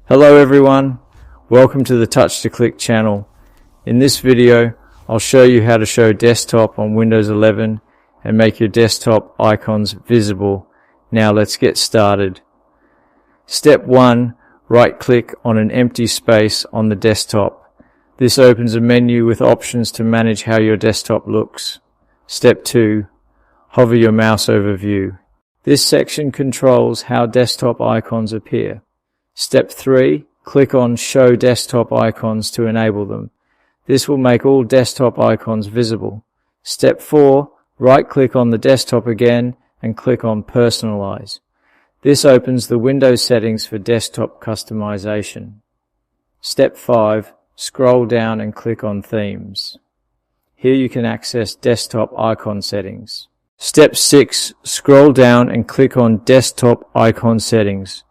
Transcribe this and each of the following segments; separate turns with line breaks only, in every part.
Hello everyone, welcome to the Touch to Click channel. In this video, I'll show you how to show desktop on Windows 11 and make your desktop icons visible. Now let's get started. Step 1, right click on an empty space on the desktop. This opens a menu with options to manage how your desktop looks. Step 2, hover your mouse over view. This section controls how desktop icons appear. Step 3, click on Show Desktop Icons to enable them. This will make all desktop icons visible. Step 4, right-click on the desktop again and click on Personalize. This opens the Windows settings for desktop customization. Step 5, scroll down and click on Themes. Here you can access desktop icon settings. Step 6, scroll down and click on Desktop Icon Settings.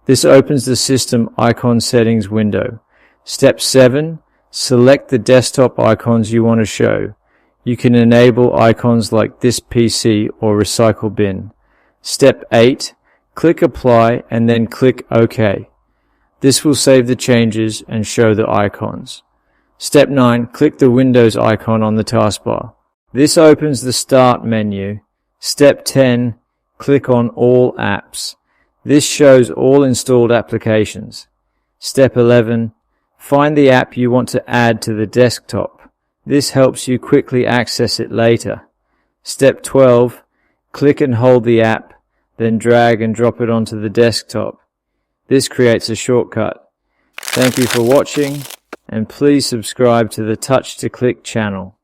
This opens the System Icon Settings window. Step 7, select the desktop icons you want to show. You can enable icons like this PC or recycle bin. Step 8, click Apply and then click OK. This will save the changes and show the icons. Step 9, click the Windows icon on the taskbar. This opens the Start menu. Step 10, click on All Apps. This shows all installed applications. Step 11, find the app you want to add to the desktop. This helps you quickly access it later. Step 12, click and hold the app, then drag and drop it onto the desktop. This creates a shortcut. Thank you for watching, and please subscribe to the Touch to Click channel.